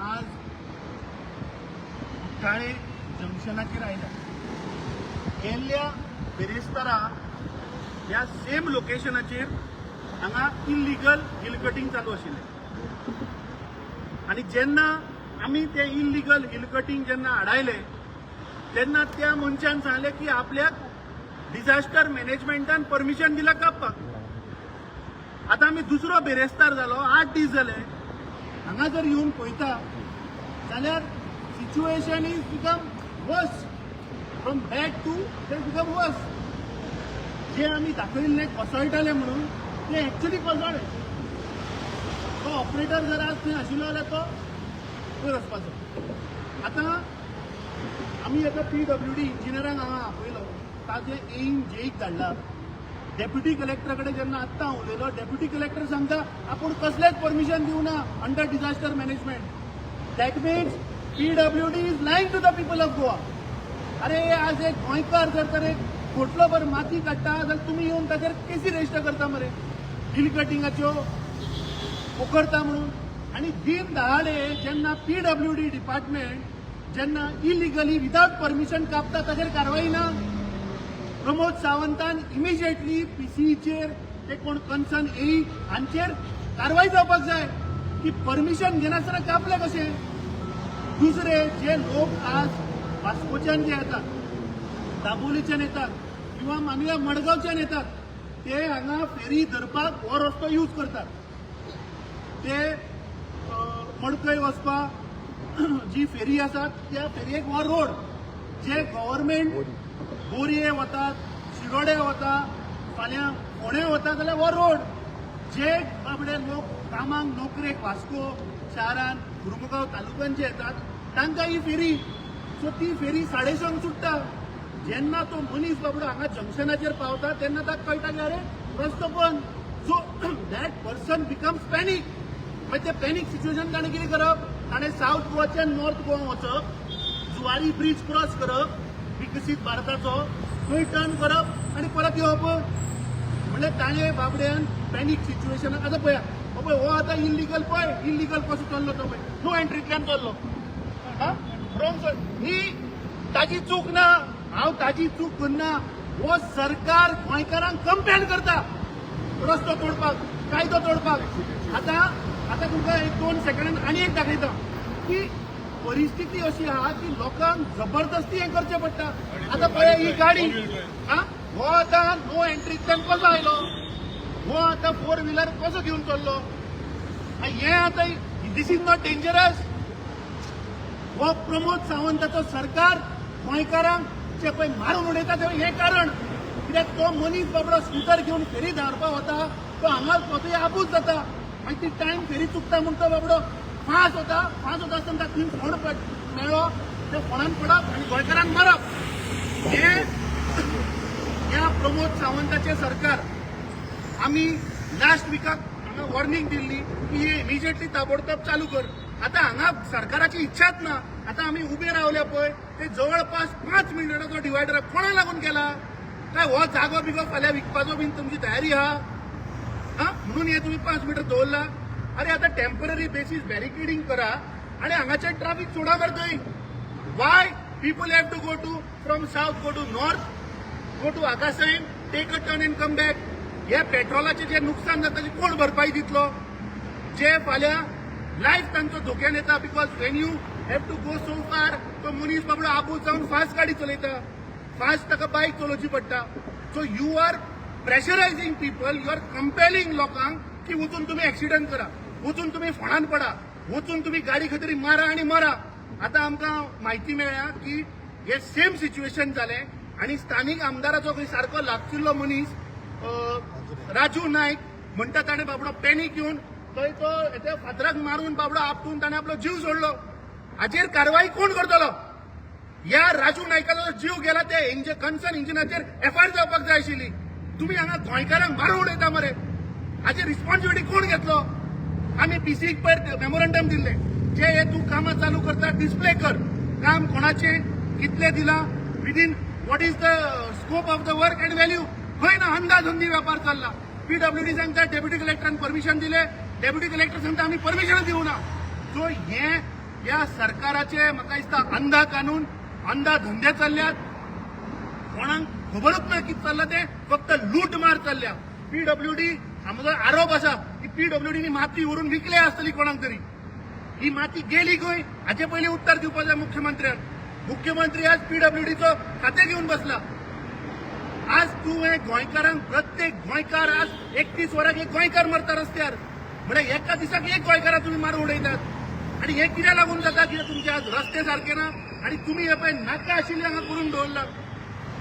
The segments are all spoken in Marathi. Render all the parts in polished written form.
आज काळे जंक्शनाचेर आयल्या. गेल्ल्या बिरेस्तारा ह्या सेम लोकेशनाचेर हांगा इल्लीगल हिल कटिंग चालू आशिल्लें आनी जेन्ना आमी ते इल्लीगल हिल कटिंग जेन्ना आडायले तेन्ना त्या मनशान सांगलें की आपल्याक डिझास्टर मॅनेजमेंटान परमिशन दिला कापपाक. आता आमी दुसरो बेरेस्तार जालो 8 दीस जाले. हांगा जर येवन पळयता जाल्यार situation is become worse from bad to they become worse. जे आमी दाखयल्लें कोसळटाले म्हणून ते एक्चुअली कोसळ्ळे. तो ऑपरेटर जर आज थंय आशिल्लो जाल्यार तो वयर वचपाचो. आतां आमी एका PWD इंजिनियरांक हांगा आपयलो. ताजे एईन जेईक धाडला. डेप्युटी कलेक्टरा कडेन जेन्ना आत्तां हांव उलयलो डेप्युटी कलेक्टर सांगता आपूण कसलेंच परमिशन दिवना under disaster management. That means PWD is lying to the people of Goa. अरे आज एक गोंयकार जर तर एक खोटलो भर माती काडटा जाल्यार तुमी येवन ताचेर केसी रेजिस्टर करता मरे हिल कटिंगाच्यो पोखरता म्हणून. आनी दिन दहाडे जेन्ना PWD डिपार्टमेंट जेन्ना इलिगली विदाउट परमिशन कापता ताचेर कारवाई ना. प्रमोद सावंतान इमिजिएटली PCEचेर ते कोण कन्सर्न येई हांचेर कारवाई जावपाक जाय की परमिशन घेनासतना कापले कशे. दुसरे जे लोक आज वास्कोच्यान जे येतात दाबोलीच्यान येतात किंवा मानूया मडगांवच्यान येतात ते हांगा फेरी धरपाक हो रस्तो यूज करतात. ते मडकय वचपाक जी फेरी आसा त्या फेरयेक हो रोड जे गव्हर्नमेंट बोरये वतात शिरोड्या वता फाल्यां फोंडे वता जाल्यार हो रोड जे बाबडे लोक कामाक नोकरेक वास्को शारान मुरमुगांव तालुक्यान जे येतात तांकां ही फेरी. सो ती फेरी 6:30 सुट्टा. जेन्ना तो मनीस बाबडो हांगा जंक्शनाचेर पावता तेन्ना ताका कळटा की अरे रस्तो बंद. So that person becomes panic. मागीर ते पॅनीक सिच्युएशन ताणें कितें करप ताणें सावथ गोवाच्यान नॉर्थ गोवा वचप जुवारी ब्रीज क्रॉस करप विकसीत भारताचो थंय टर्न करप आनी परत येवप. म्हणल्यार ताणें बाबड्यान पॅनीक सिच्युएशनाक आतां पळया पळय हो आतां इल्लीगल पळय इल्लीगल कसो चल्लो तो पळय नो एंट्रींतल्यान चल्लो. रॉंग ही ताजी चूक ना. हांव ताजी चूक करना. हो सरकार गोंयकारांक कंपेल करता रस्तो तोडपाक कायदो तोडपाक. आतां तुमकां 1-2 सेकंडान आनी एक दाखयता की परिस्थिती अशी आहा की लोकांक जबरदस्ती हें करचें पडटा. आतां पळय ही गाडी हो आतां नो एंट्रींतल्यान कसो आयलो. हो आतां 4 व्हिलर कसो घेवन चल्लो. हें आतां दीस इज नॉट डेंजरस. हो प्रमोद सावंताचो सरकार गोंयकारांक जे पळय मारून उडयता तें हें कारण. कित्याक तो मनीस बाबडो स्कुटर घेवन फेरी धांवरपाक वता तो हांगा स्वतूय आबूज जाता. मागीर ती टायम फेरी चुकता म्हूण तो बाबडो फास्ट वता आसतना थंय फोंड मेळ्ळो त्या फोंडान पडप आनी गोंयकारांक मारप. हें ह्या प्रमोद सावंताचें सरकार. आमी लास्ट विकाक हांगा वॉर्निंग दिल्ली की हे इमिजिएटली ताबडतोब चालू कर. आतां हांगा सरकाराची इच्छाच ना. आतां आमी उबे रावले पळय ते जवळपास 5 मिनटाचो डिवायडर कोणा लागून केला काय हो जागो बिगो फाल्यां विकपाचो बीन तुमची तयारी आहा म्हणून हे तुम्ही 5 मिनट दवरला. अरे आतां टेम्पररी बेसीस बॅरिकेडिंग करा आनी हांगाचें ट्राफीक सोडा मरे थंय. Why people have to go to from south go to north go to आकाशईन take a turn and come back. हे पेट्रोलाचें जे नुकसान जाता ताची कोण भरपाई दितलो. जे फाल्यां लायफ तांचो धोक्यान येता because when you have to go so far तो मनीस बाबडो आबूज जावन फास्ट गाडी चलयता. फास्ट ताका बायक चलोवची पडटा. So you are pressurising people. You are compelling लोकांक की वचून तुम्ही एक्सिडंट करा वचून तुम्ही फोंडान पडा वचून तुम्ही गाडी खत्री मारा आनी मरा. आतां आमकां म्हायती मेळ्ळ्या की हे सेम सिच्युएशन जालें आनी स्थानीक आमदाराचो खंय सारको लागशिल्लो मनीस राजू नायक म्हणटा ताणें बाबडो पॅनीक येवन थंय तो त्या फातराक मारून बाबडो आपटून ताणें आपलो जीव सोडलो. हाचेर कारवाई कोण करतलो. ह्या राजू नायकाचो जीव गेला ते कन्सर्न इंजिनाचेर FIR जावपाक जाय आशिल्ली. तुमी हांगा गोंयकारांक मारून उडयता मरे. हाची रिस्पॉन्सिबिलिटी कोण घेतलो. आमी PCEक पयर मेमोरंडम दिल्ले जे हे तूं कामां चालू करता डिस्प्ले कर काम कोणाचें कितले दिला within what is the scope of the work and value. खंय ना अंदाधुंदी वेपार चालला. PWD सांगता डेप्युटी कलेक्टरान परमिशन दिले डेप्युटी कलेक्टर सांगता आमी परमिशन दिवना. सो हे या सरकाराचे म्हाका दिसता अंधा कानून अंधा धंदे चल्ल्यात. कोणाक खबरूच ना कितें चल्लां तें, फक्त लूट मार चल्ल्या. पीडब्ल्यूडी आमचो आरोप आसा की पीडब्ल्यूडीनी माती व्हरून विकली आसतली कोणाक तरी. ही माती गेली खंय हाचे पयलीं उत्तर दिवपाक जाय मुख्यमंत्र्याक. मुख्यमंत्री आज पीडब्ल्यूडीचो खातें घेवन बसला. आज तुवें गोंयकारांक प्रत्येक गोंयकार आज 31 वरांक एक गोंयकार मरता रस्त्यार. म्हणजे एका दिसाक एक गोंयकारा तुम्ही मारून उडयतात. आणि हे कित्याक लागून जाता कित्याक तुमचे आज रस्ते सारखे ना आणि तुम्ही हे पळय नाका आशिल्ले हांगा करून दवरला.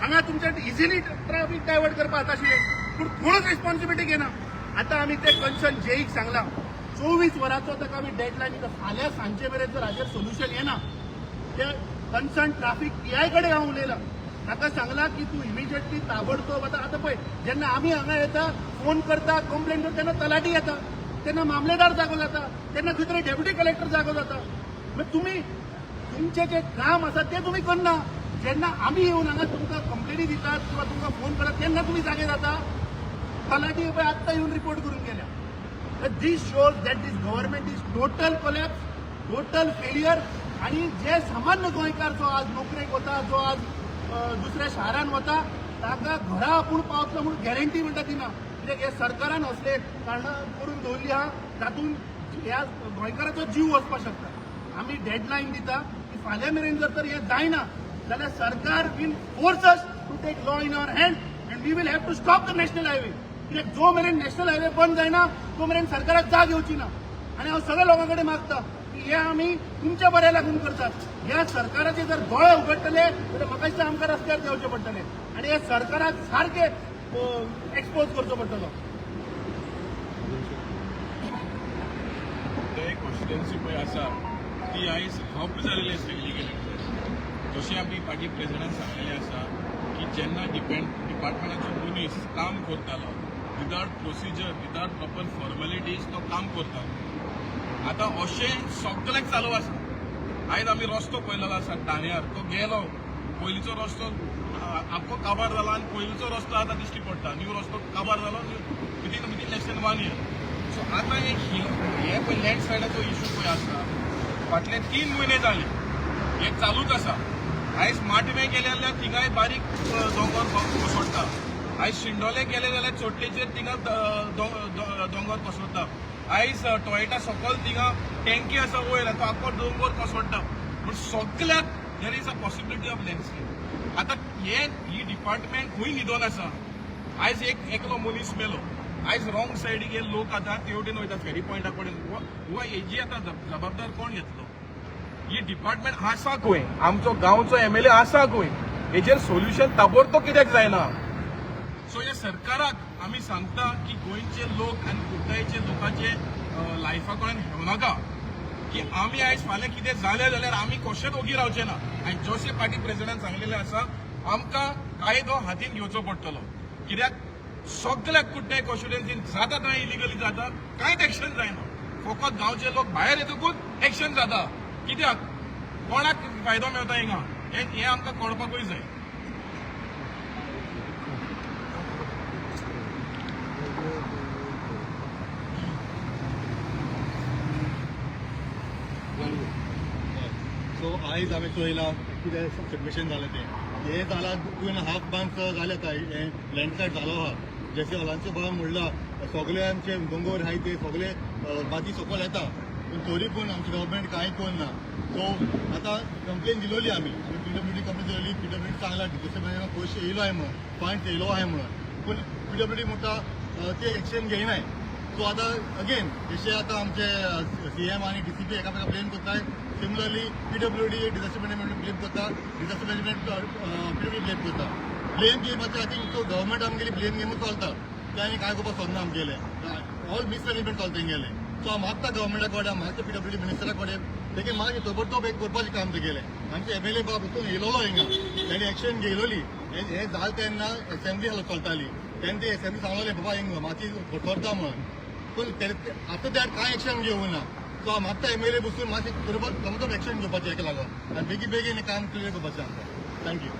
हांगा तुमच्या इझिली ट्रॅफिक डायवर्ट करपाक जाता आशिल्लें पूण कोणूच रिस्पॉन्सिबिलिटी घेना. आता आमी ते कन्सर्न जेईक सांगला 24 वरांचो ताका आमी डेडलायन दिता. फाल्यां सांजे मेरेन जर हाचेर सोल्युशन येना ते कन्सर्न ट्रॅफिक पीआय कडेन हांव उलयला. ताका सांगला की तूं इमिजिएटली ताबडतोब आतां पळय जेन्ना आमी हांगा येता फोन करता कंप्लेंट करता तेन्ना तलाटी येता, तेन्ना मामलेदार जागो जाता, तेन्ना खंय तरी डेप्युटी कलेक्टर जागो जाता. मागीर तुमी तुमचें जें काम आसा तें तुमी करना. जेन्ना आमी येवन हांगा तुमकां कंप्लेनी दितात किंवा तुमकां फोन करतात तेन्ना तुमी जागे जाता. तलाटी पळय आत्तां येवन रिपोर्ट करून गेल्या. This shows that this government is total collapse, total failure. आणि जे सामान्य गोंयकार जो आज नोकरेक वता, जो आज दुसऱ्या शारान वता, ताका घरा आपूण पावतलो म्हणून गॅरंटी म्हणटा ती ना. कित्याक हे सरकारान असले कारणां करून दवरली आहा तातूंत ह्या गोंयकाराचो जीव वचपाक शकता. आमी डेडलायन दिता की फाल्यां मेरेन जर तर हें जायना जाल्यार सरकार will force us to take law in our hand and we will have to stop the national highway. कित्याक जो मेरेन नॅशनल हायवे बंद जायना तो मेरेन सरकाराक जाग येवची ना. आनी हांव सगळ्या लोकां कडेन मागता की हे आमी तुमच्या बऱ्या लागून करतात. ह्या सरकाराचे जर दोळे उगडटले जाल्यार म्हाका दिसता आमकां रस्त्यार देंवचें पडटलें आनी हे सरकाराक सारके एक्सपोज करचो पडटलो. एक कॉन्स्टिट्युएन्सी पळय आसा ती आयज हब जाल्ली आसा इलिगलिटीचेर. जशें आमी फाटीं प्रेसिडेंट सांगलेलें आसा की जेन्ना डिपार्टमेंटाचो मनीस काम करतालो without procedure without proper formalities तो काम करतालो. आतां अशें सगळ्याक चालू आसा. आयज आमी रस्तो पळयलेलो आसा ठाण्यार, तो गेलो पयलींचो रस्तो आख्खो काबार जालो आनी पयलींचो रस्तो आतां दिश्टी पडटा. न्यू रस्तो काबार जालो विदीन लेस दॅन 1 year. सो आतां हे पळय लँडस्लायडाचो इशू पळय आसा फाटले 3 म्हयने जाले हे चालूच आसा. आयज माटवे गेले जाल्यार थिंगाय बारीक दोंगर कोसळटा. आयज शिंडोले गेले जाल्यार चोटलेचेर थिंगा दोंगर कोसळटा. आयज टॉयटा सकयल थिंगा टँकी आसा वयर तो आख्खो दोंगर कोसळटा. पूण सगळ्याक there is a possibility of landslide. आतां ही डिपार्टमेंट खंय न्हिदोन आसा. आयज एकलो मनीस मेलो. आयज रॉंग सायडीक हे लोक आतां तेवटेन वयता फेरी पॉयंटा कडेन. हेजी आतां जबाबदार कोण घेतलो. ही डिपार्टमेंट आसा खंय. आमचो गांवचो MLA आसा खंय. हेजेर सोल्युशन ताबडतोब कित्याक जायना. सो ह्या सरकाराक आमी सांगता की गोंयचे लोक आनी कुर्तायेचे लोकांचे लायफा कडेन हेवनाका की आमी आयज फाल्यां कितें जालें जाल्यार आमी कशेंच ओगी रावचे ना. आनी जशें फाटीं प्रेसिडेंट सांगलेलें आसा आमकां कायदो हातीन घेवचो पडटलो. कित्याक सगळ्याक कुर्ताय कॉन्स्टिट्युएन्सीन जाता थंय इलिगली जाता कांयच एक्शन जायना. फकत गांवचे लोक भायर येतकूच एक्शन जाता. कित्याक कोणाक फायदो मेळटा हिंगा हें आमकां कळपाकूय जाय. सो आयज आमी चोयलां कितें सबमिशन जालें तें. हें जालां 2.5 months जाले आतां हें लँडस्लायड जालो आहा. जशें हॉलांचो भाव म्हणला सगळे आमचे दोंगर आहाय ते सगळे माती सकयल येता पूण तरी पूण आमची गव्हर्मेंट कांय करना. सो आतां कंप्लेन दिलोली आमी PWD कंप्लेन दिलोली. PWD सांगला डिसेंबर पयशे येयलो आहाय म्हणून फंड येयलो आहाय म्हणून. पूण PWD म्हणटा ते एक्शन घेयनाय. सो आतां अगेन जशें आतां आमचे CM आनी DCP एकामेका ब्लेम करताय similarly PWD disaster management blame करता. डिझास्टर मॅनेजमेंट PWD ब्लेम करता. ब्लेम गेम आतां आय थिंक तो गव्हर्मेंट आमगेली ब्लेम गेमूच चलता. ते आनी कांय करपाक सोदना आमगेले. ऑल मिसमॅनेजमेंट चलता तेंगेले. सो हांव मागता गव्हर्मेंटा कडेन मागता PWD मिनिस्टरा कडेन तेगे मागीर ताबडतोब एक करपाचें काम तेगेलें. आमचे MLA बाब हितून येयलोलो हिंगा तेणी एक्शन घेयलोली. हें जालें तेन्ना असेंब्ली चलताली तेन्ना ती असेंब्ली सांगलोलें बाबा हिंग माती करता म्हणून. पूण आफ्टर दॅट कांय एक्शन घेवूं ना. सो हांव मागता MLA बसून मातशें बरोबर ताबडतोब एक्शन घेवपाचें हेका लागून आनी बेगीन बेगीन हें काम क्लियर करपाचें आमकां. थँक्यू.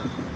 जाल्लो